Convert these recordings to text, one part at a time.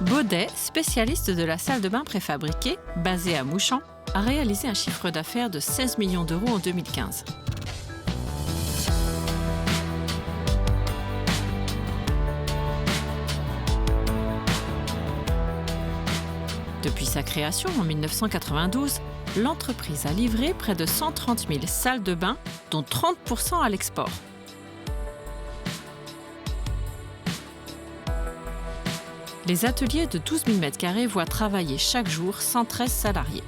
Baudet, spécialiste de la salle de bain préfabriquée, basée à Mouchamps, a réalisé un chiffre d'affaires de 16 millions d'euros en 2015. Depuis sa création en 1992, l'entreprise a livré près de 130 000 salles de bain, dont 30% à l'export. Les ateliers de 12 000 m² voient travailler chaque jour 113 salariés.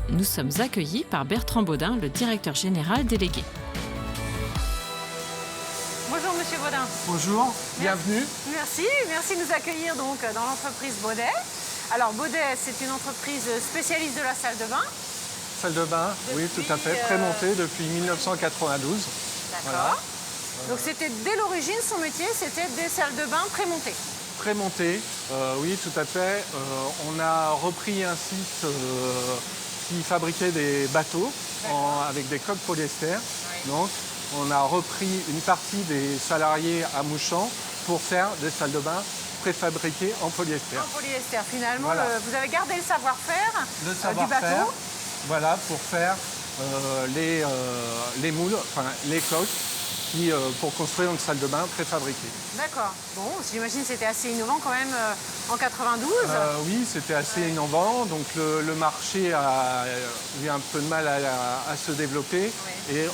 Nous sommes accueillis par Bertrand Baudin, le directeur général délégué. Bonjour Monsieur Baudin. Bonjour, bienvenue. Merci de nous accueillir donc dans l'entreprise Baudet. Alors Baudet, c'est une entreprise spécialiste de la salle de bain. Salle de bain, oui, tout à fait, prémontée depuis 1992. D'accord. Voilà. Donc c'était dès l'origine, son métier, c'était des salles de bain prémontées. Prémontée, oui, tout à fait. On a repris un site qui fabriquait des bateaux avec des coques polyester. Oui. Donc, on a repris une partie des salariés à Mouchamps pour faire des salles de bain préfabriquées en polyester. En polyester, finalement, voilà. Vous avez gardé le savoir-faire du bateau. Voilà, pour faire les moules, enfin les coques, pour construire une salle de bain préfabriquée. D'accord. Bon, j'imagine que c'était assez innovant quand même en 92. Oui, c'était assez innovant. Donc le marché a eu un peu de mal à se développer. Oui. Et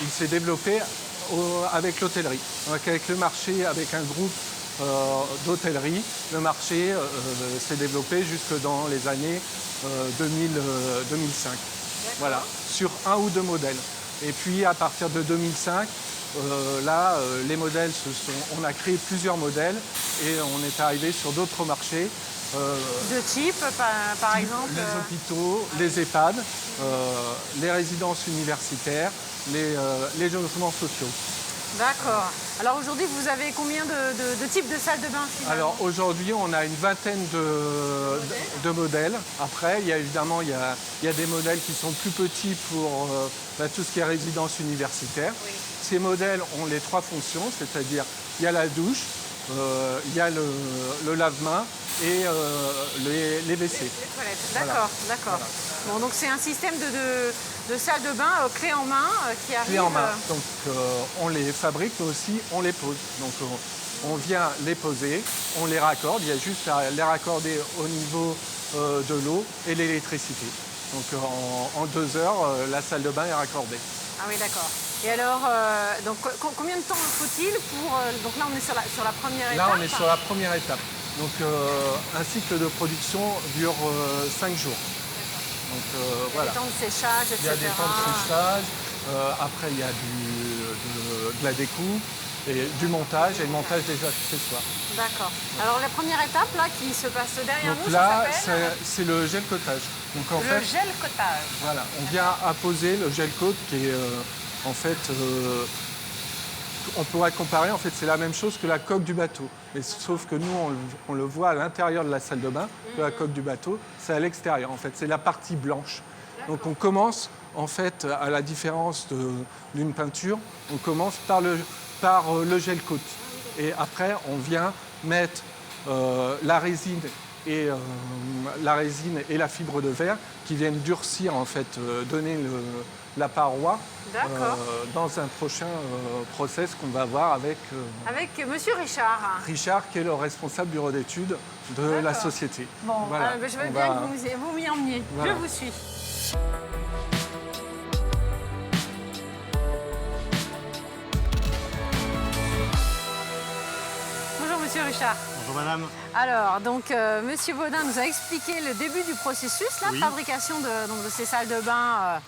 il s'est développé avec l'hôtellerie. Donc avec le marché, avec un groupe d'hôtellerie, le marché s'est développé jusque dans les années 2005. Voilà, sur un ou deux modèles. Et puis à partir de 2005, les modèles on a créé plusieurs modèles et on est arrivé sur d'autres marchés. De type, par exemple les hôpitaux, les EHPAD, les résidences universitaires, les logements sociaux. D'accord. Alors aujourd'hui, vous avez combien de types de salles de bain finalement? Alors aujourd'hui, on a une vingtaine de modèles. Après, évidemment, il y a des modèles qui sont plus petits pour tout ce qui est résidence universitaire. Oui. Ces modèles ont les trois fonctions, c'est-à-dire il y a la douche, il y a le lave-main et les WC. Les toilettes, d'accord, voilà. D'accord. Voilà. Bon, donc c'est un système de salle de bain clé en main qui arrive. Clé en main. Donc on les fabrique, mais aussi on les pose. Donc on vient les poser, on les raccorde. Il y a juste à les raccorder au niveau de l'eau et l'électricité. Donc en 2 heures, la salle de bain est raccordée. Ah oui, d'accord. Et alors, donc, combien de temps faut-il pour... donc là, on est sur la première étape. Là, on est sur la première étape. Donc un cycle de production dure 5 jours. Donc, voilà. Il y a des temps de séchage, etc. Il y a des temps de séchage. Après, il y a de la découpe, et du montage et le montage des accessoires. D'accord. Alors, la première étape là, qui se passe derrière nous, là, ça s'appelle c'est le gel cotage. Donc, le gel cotage. Voilà, on vient apposer le gel coat qui est en fait... on pourrait comparer, en fait, c'est la même chose que la coque du bateau. Mais sauf que nous, on le voit à l'intérieur de la salle de bain, que la coque du bateau, c'est à l'extérieur, en fait. C'est la partie blanche. Donc on commence, en fait, à la différence d'une peinture, on commence par le gel coat. Et après, on vient mettre la résine et la fibre de verre qui viennent durcir, en fait, donner la paroi dans un prochain process qu'on va voir avec... avec Monsieur Richard. Richard, qui est le responsable bureau d'études de la société. Bon, voilà. Je veux bien que vous m'y emmeniez. Voilà. Je vous suis. Bonjour Monsieur Richard. Bonjour madame. Alors, donc, Monsieur Baudin nous a expliqué le début du processus, la fabrication de ces salles de bain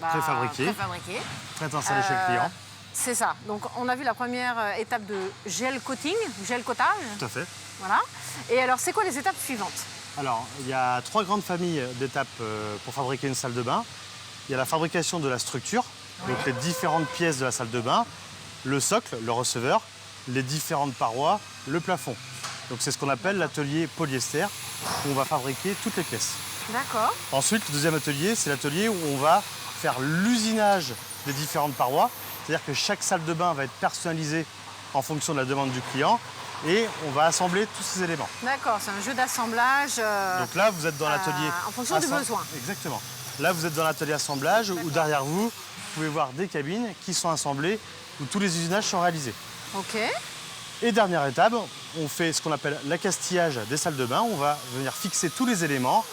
préfabriquées, prêtes à installer chez le client. C'est ça. Donc, on a vu la première étape de gel coating, gel cotage. Tout à fait. Voilà. Et alors, c'est quoi les étapes suivantes? Alors, il y a 3 grandes familles d'étapes pour fabriquer une salle de bain. Il y a la fabrication de la structure, donc les différentes pièces de la salle de bain, le socle, le receveur, les différentes parois, le plafond. Donc c'est ce qu'on appelle l'atelier polyester, où on va fabriquer toutes les pièces. D'accord. Ensuite, le deuxième atelier, c'est l'atelier où on va faire l'usinage des différentes parois. C'est-à-dire que chaque salle de bain va être personnalisée en fonction de la demande du client. et on va assembler tous ces éléments. D'accord, c'est un jeu d'assemblage. Donc là, vous êtes dans l'atelier... en fonction du besoin. Exactement. Là, vous êtes dans l'atelier assemblage où derrière vous, vous pouvez voir des cabines qui sont assemblées, où tous les usinages sont réalisés. Ok. Et dernière étape, on fait ce qu'on appelle l'accastillage des salles de bain. On va venir fixer tous les éléments.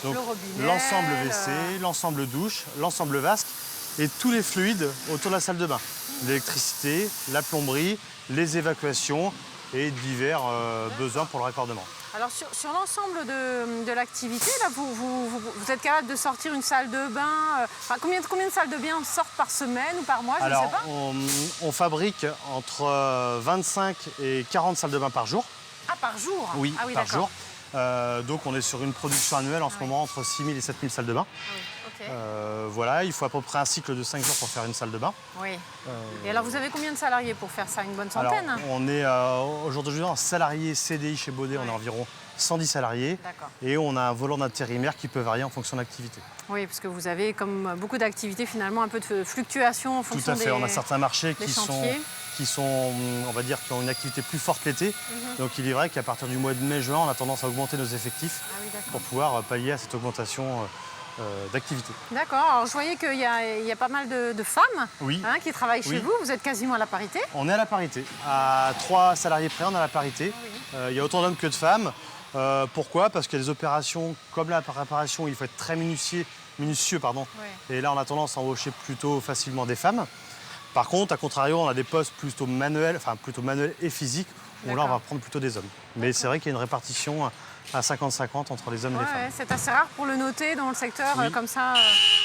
Donc Le robinet, l'ensemble WC, l'ensemble douche, l'ensemble vasque et tous les fluides autour de la salle de bain. L'électricité, la plomberie, les évacuations et divers besoins pour le raccordement. Alors sur l'ensemble de l'activité, là, vous êtes capable de sortir une salle de bain. Combien de salles de bain sortent par semaine ou par mois, je ne sais pas. On fabrique entre 25 et 40 salles de bain par jour. Ah, par jour? Oui, ah, oui par jour. Donc on est sur une production annuelle en ce moment entre 6 000 et 7 000 salles de bain. Ah oui, ok. Voilà, il faut à peu près un cycle de 5 jours pour faire une salle de bain. Oui. Et alors vous avez combien de salariés pour faire ça? Une bonne centaine? Alors, on est aujourd'hui en salarié CDI chez Baudet, on est environ 110 salariés. Et on a un volant d'intérimaire qui peut varier en fonction de l'activité. Oui, parce que vous avez, comme beaucoup d'activités, finalement un peu de fluctuation en fonction des Tout à fait, on a certains marchés qui ont une activité plus forte l'été. Donc il est vrai qu'à partir du mois de mai-juin, on a tendance à augmenter nos effectifs pour pouvoir pallier à cette augmentation d'activité. D'accord, alors je voyais qu'il y a pas mal de femmes qui travaillent chez vous. Vous êtes quasiment à la parité? On est à la parité. À 3 salariés près, on est à la parité. Il y a autant d'hommes que de femmes. Pourquoi? Parce qu'il y a des opérations comme la réparation, il faut être très minutieux. Et là, on a tendance à embaucher plutôt facilement des femmes. Par contre, à contrario, on a des postes plutôt manuels et physiques, où là, on va prendre plutôt des hommes. Mais c'est vrai qu'il y a une répartition à 50-50 entre les hommes et les femmes. C'est assez rare pour le noter dans le secteur comme ça,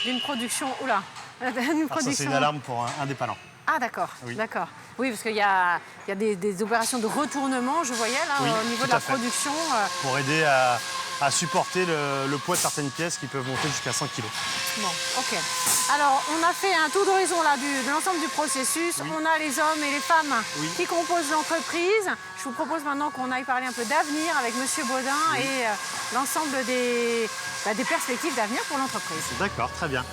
d'une production. Oula, d'une production. Ça, c'est une alarme pour un dépannant. Ah d'accord, d'accord. Oui, parce qu'il y a des opérations de retournement, je voyais là, au niveau de la production. Pour aider à supporter le poids de certaines pièces qui peuvent monter jusqu'à 100 kg. Bon, ok. Alors, on a fait un tour d'horizon là de l'ensemble du processus. On a les hommes et les femmes qui composent l'entreprise. Je vous propose maintenant qu'on aille parler un peu d'avenir avec Monsieur Baudin et l'ensemble des perspectives d'avenir pour l'entreprise. D'accord, très bien.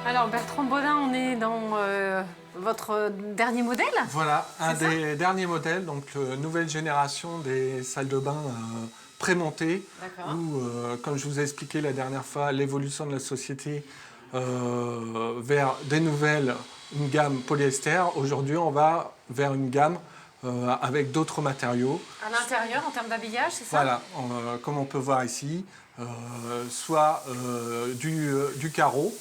Alors Bertrand Baudin, on est dans votre dernier modèle? Voilà, un des derniers modèles, donc nouvelle génération des salles de bain prémontées, où, comme je vous ai expliqué la dernière fois, l'évolution de la société vers une gamme polyester. Aujourd'hui, on va vers une gamme avec d'autres matériaux. À l'intérieur, en termes d'habillage, c'est ça? Voilà, comme on peut voir ici, soit du carreau,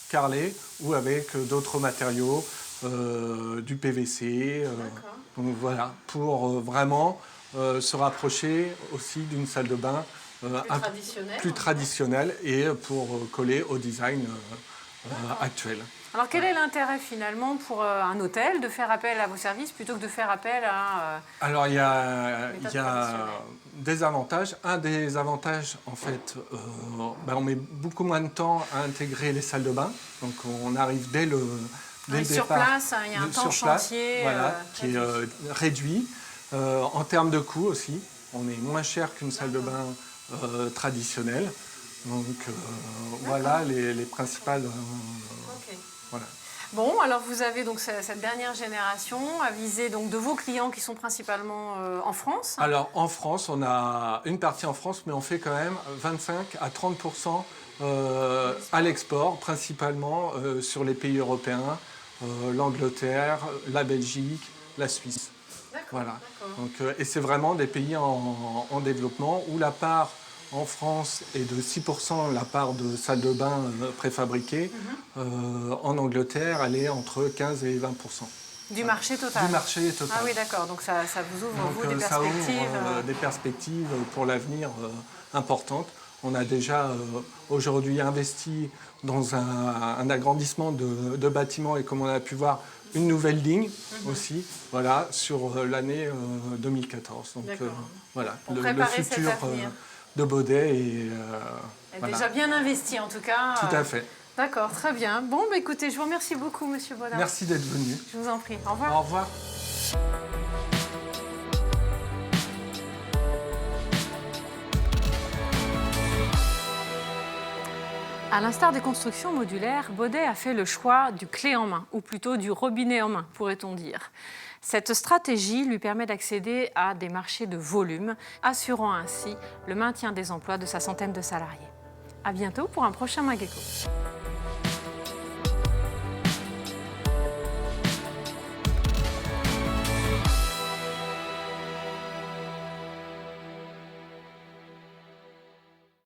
carrelé, ou avec d'autres matériaux, du PVC. Donc voilà, pour vraiment se rapprocher aussi d'une salle de bain plus traditionnelle et pour coller au design actuel. Alors quel est l'intérêt finalement pour un hôtel de faire appel à vos services plutôt que de faire appel à... Alors il y a des avantages. Un des avantages, en fait, on met beaucoup moins de temps à intégrer les salles de bain. Donc on arrive dès le départ. Sur place, il y a un temps chantier qui est réduit. En termes de coût aussi, on est moins cher qu'une salle de bain traditionnelle. Donc voilà les principales... Voilà. Bon, alors vous avez donc cette dernière génération à viser donc de vos clients qui sont principalement en France. Alors en France, on a une partie en France, mais on fait quand même 25 à 30% à l'export, principalement sur les pays européens, l'Angleterre, la Belgique, la Suisse. Voilà. Donc, et c'est vraiment des pays en développement où la part en France est de 6%, la part de salles de bain préfabriquées. En Angleterre, elle est entre 15 et 20%. Du marché total? Du marché total. Ah oui, d'accord. Donc ça vous ouvre, vous, des ça perspectives ouvre des perspectives pour l'avenir importantes. On a déjà aujourd'hui investi dans un agrandissement de bâtiments et comme on a pu voir, une nouvelle ligne aussi, voilà, sur l'année 2014. Donc voilà, pour le futur de Baudet est déjà bien investi en tout cas. Tout à fait. D'accord, très bien. Bon, écoutez, je vous remercie beaucoup, Monsieur Baudin. Merci d'être venu. Je vous en prie. Au revoir. Au revoir. À l'instar des constructions modulaires, Baudet a fait le choix du clé en main, ou plutôt du robinet en main, pourrait-on dire. Cette stratégie lui permet d'accéder à des marchés de volume, assurant ainsi le maintien des emplois de sa centaine de salariés. À bientôt pour un prochain Mageco.